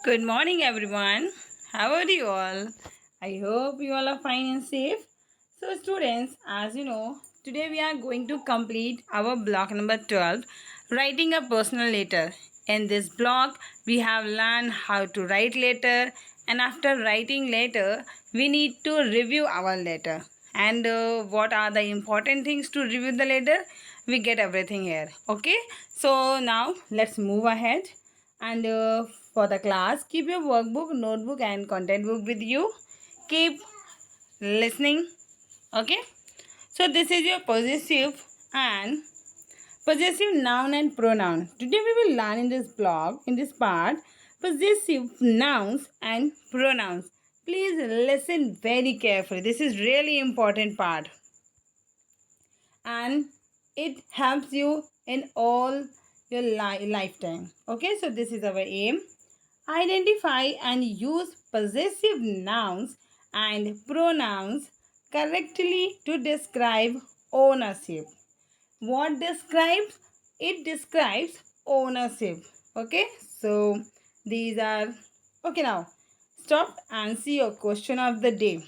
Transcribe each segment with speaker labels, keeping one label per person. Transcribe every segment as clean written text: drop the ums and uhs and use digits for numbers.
Speaker 1: Good morning, everyone. How are you all? I hope you all are fine and safe. So, students, as you know, today we are going to complete our block number 12, writing a personal letter. In this block, we have learned how to write letter, and after writing letter, we need to review our letter. And what are the important things to review the letter? We get everything here. Okay, so now let's move ahead. And for the class, keep your workbook, notebook, and content book with you. Keep listening. Okay. So this is your and possessive noun and pronoun. Today we will learn in this block, in this part, possessive nouns and pronouns. Please listen very carefully. This is really important part, and it helps you in all your lifetime. Okay, so this is our aim. Identify and use possessive nouns and pronouns correctly to describe ownership. What describes? It describes ownership. Okay, so these are okay. Now stop and see your question of the day.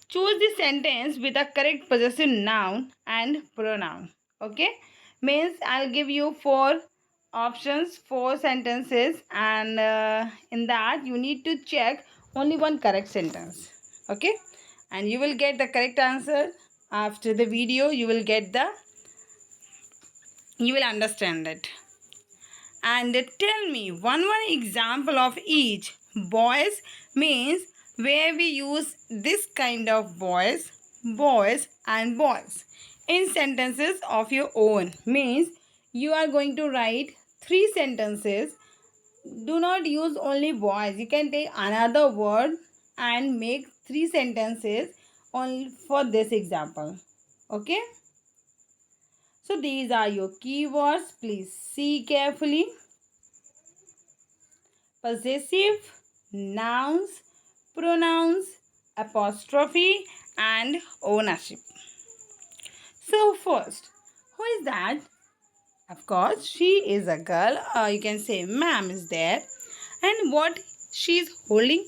Speaker 1: Choose the sentence with a correct possessive noun and pronoun. Okay, means I'll give you four options, four sentences, and in that you need to check only one correct sentence. Okay, and you will get the correct answer after the video. You will understand it. And tell me one example of each. Boys means where we use this kind of boys and boys in sentences of your own. Means you are going to write three sentences. Do not use only boys. You can take another word and make three sentences only for this example. Okay, so these are your keywords. Please see carefully. Possessive, nouns, pronouns, apostrophe, and ownership. So, first, who is that? Of course, she is a girl. You can say, ma'am is there. And what she is holding?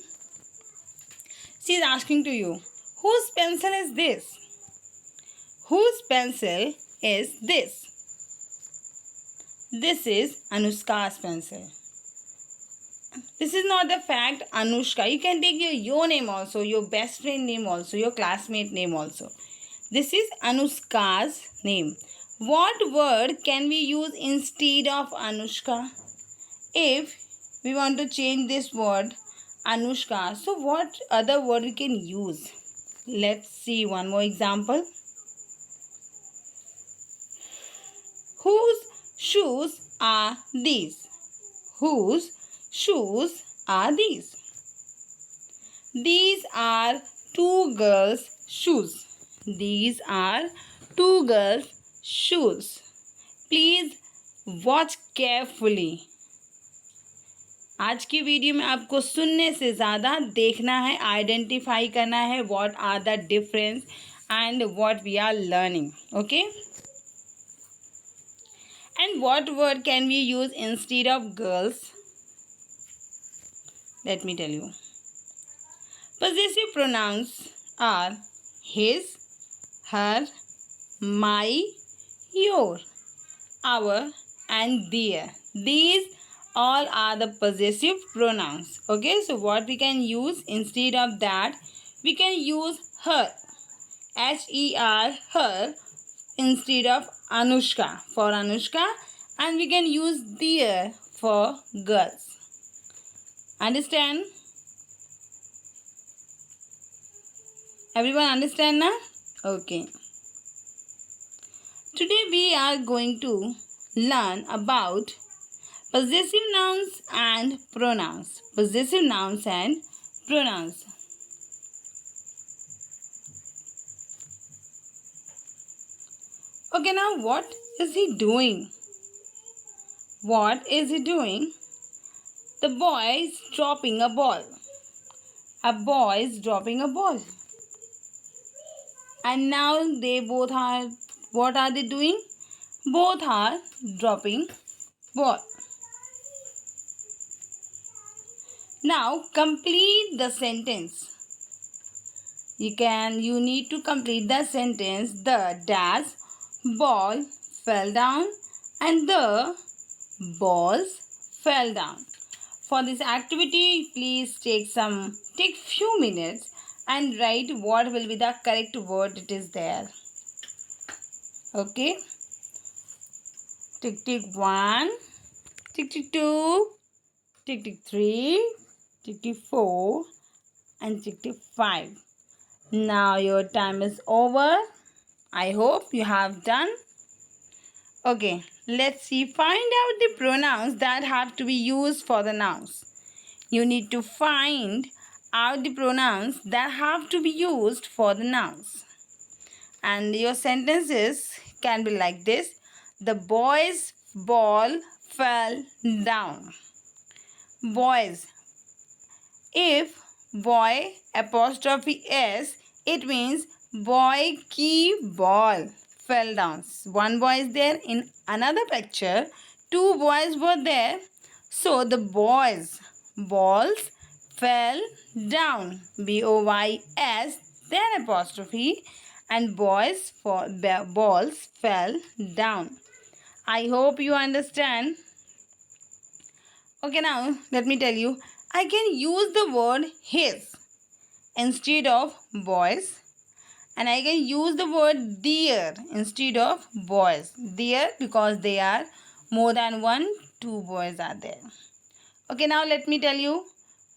Speaker 1: She is asking to you, whose pencil is this? Whose pencil is this? This is Anushka's pencil. This is not the fact Anushka. You can take your name also, your best friend name also, your classmate name also. This is Anushka's name. What word can we use instead of Anushka? If we want to change this word Anushka, so what other word we can use? Let's see one more example. Whose shoes are these? Whose shoes are these? These are two girls' shoes. These are two girls' shoes. Please watch carefully. आज की video में आपको सुनने से ज़्यादा देखना है, identify करना है what are the difference and what we are learning. Okay, and what word can we use instead of girls? Let me tell you. Possessive pronouns are his, her, my, your, our, and their. These all are the possessive pronouns. Okay, so what we can use instead of that? We can use her, her, her, instead of Anushka for Anushka, and we can use their for girls. Understand? Everyone understand now? Okay. Today we are going to learn about possessive nouns and pronouns. Possessive nouns and pronouns. Okay, now what is he doing? What is he doing? The boy is dropping a ball. A boy is dropping a ball. And now they both are, what are they doing? Both are dropping ball. Now complete the sentence. You need to complete the sentence. The dash ball fell down and the balls fell down. For this activity, please take few minutes and write what will be the correct word it is there. Okay. Tick tick 1, tick tick 2, tick tick 3, tick tick 4 and tick tick 5. Now your time is over. I hope you have done. Okay, let's see. Find out the pronouns that have to be used for the nouns. You need to find out the pronouns that have to be used for the nouns. And your sentences can be like this. The boy's ball fell down. Boys. If boy apostrophe s, it means boy ki ball fell down. One boy is there. In another picture, two boys were there. So the boys' balls fell down. BOYS, then apostrophe, and boys' balls fell down. I hope you understand. Okay, now let me tell you. I can use the word his instead of boys, and I can use the word their instead of boys. Their, because they are more than one, two boys are there. Okay, now let me tell you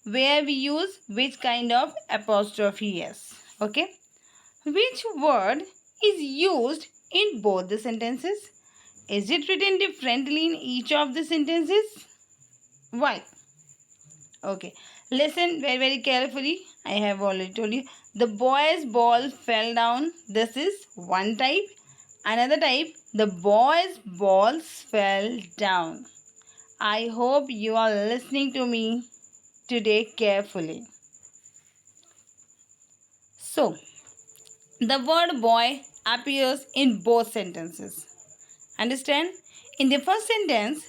Speaker 1: where we use which kind of apostrophe s. Okay, which word is used in both the sentences? Is it written differently in each of the sentences? Why? Okay, listen very carefully. I have already told you. The boy's ball fell down. This is one type. Another type, the boy's balls fell down. I hope you are listening to me today carefully. So, the word boy appears in both sentences. Understand? In the first sentence,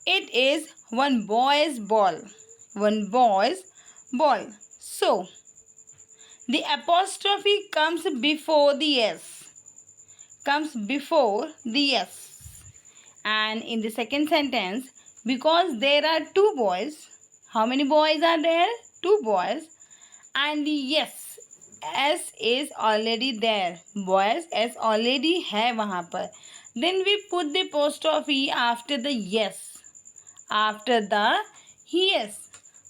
Speaker 1: it is one boy's ball. One boy's ball. So, the apostrophe comes before the s. Comes before the s. And in the second sentence, because there are two boys, how many boys are there? Two boys. And the yes, s is already there. Boys s already hai wahan par. Then we put the apostrophe after the yes. After the yes.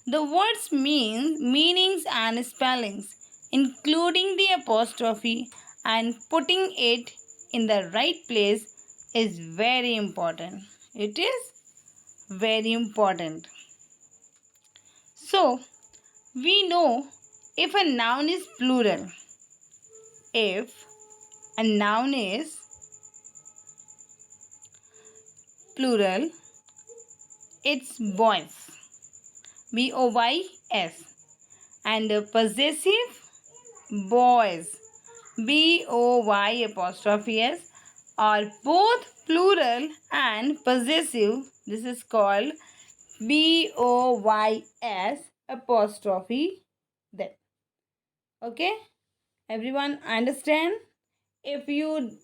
Speaker 1: The words meanings and spellings, including the apostrophe and putting it in the right place, is very important. It is very important. So, we know if a noun is plural. If a noun is plural, it's boys. BOYS. And possessive, boys. BOY apostrophe S, are both plural and possessive. This is called BOYS apostrophe then. Okay, everyone understand? If you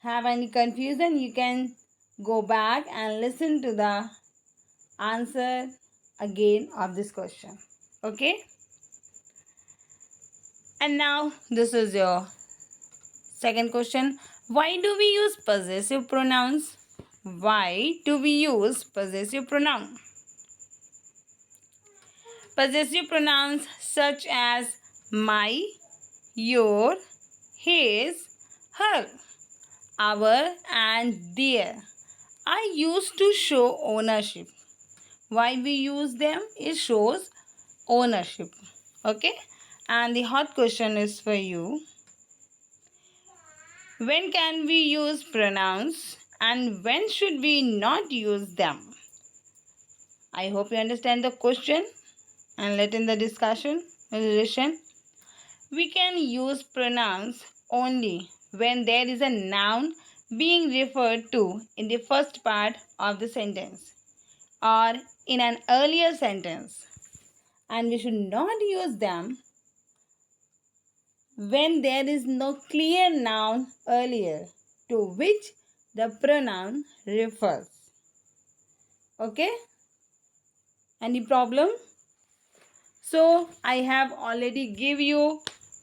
Speaker 1: have any confusion, you can go back and listen to the answer again of this question. Okay, and now this is your second question. Why do we use possessive pronouns? Why do we use possessive pronoun? Possessive pronouns such as my, your, his, her, our and their are used to show ownership. Why we use them? It shows ownership. Okay, and the hot question is for you. When can we use pronouns and when should we not use them? I hope you understand the question and let in the discussion. We can use pronouns only when there is a noun being referred to in the first part of the sentence or in an earlier sentence. and we should not use them when there is no clear noun earlier to which the pronoun refers. Okay? Any problem? So I have already give you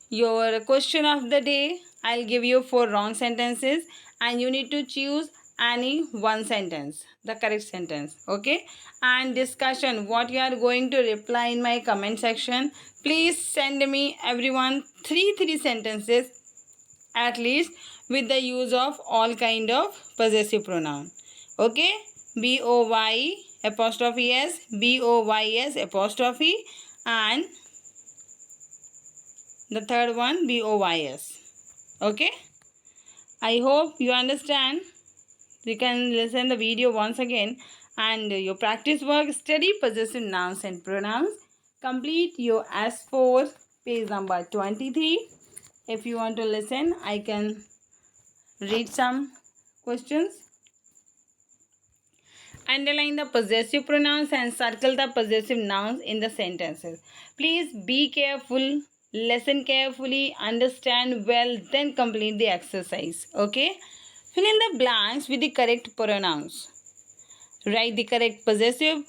Speaker 1: your question of the day. I'll give you 4 wrong sentences and you need to choose any one sentence, the correct sentence. Okay? And discussion, what you are going to reply in my comment section. Please send me everyone three sentences at least with the use of all kind of possessive pronoun. Okay? B-O-Y apostrophe S, B-O-Y-S apostrophe, and the third one B-O-Y-S. Okay? I hope you understand. You can listen the video once again and your practice work, study possessive nouns and pronouns. Complete your S4 page number 23. If you want to listen, I can read some questions. Underline the possessive pronouns and circle the possessive nouns in the sentences. Please be careful, listen carefully, understand well, then complete the exercise. Okay? Fill in the blanks with the correct pronouns. Write the correct possessive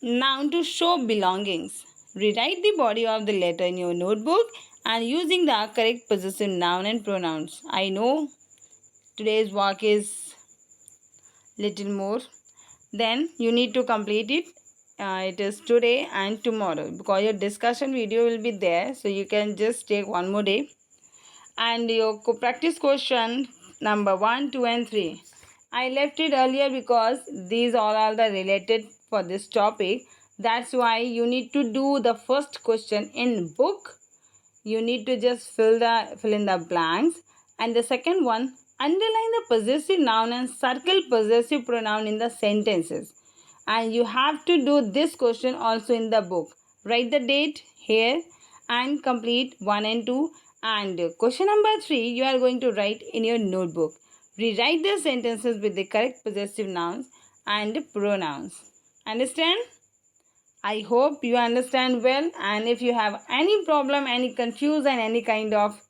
Speaker 1: noun to show belongings. Rewrite the body of the letter in your notebook and using the correct possessive noun and pronouns. I know today's work is little more, then you need to complete it. It is today and tomorrow because your discussion video will be there, so you can just take one more day. And your practice question number 1, 2 and 3, I left it earlier because these all are the related for this topic. That's why you need to do the first question in book. You need to just fill in the blanks, and the second one, underline the possessive noun and circle possessive pronoun in the sentences. And you have to do this question also in the book. Write the date here and complete 1 and 2. And question number 3 you are going to write in your notebook. Rewrite the sentences with the correct possessive nouns and pronouns. Understand? I hope you understand well, and if you have any problem, any confusion, any kind of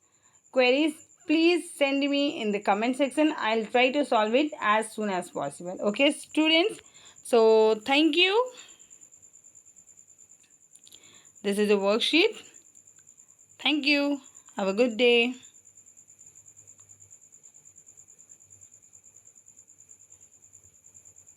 Speaker 1: queries, please send me in the comment section. I'll try to solve it as soon as possible. Okay, students? So, thank you. This is a worksheet. Thank you. Have a good day.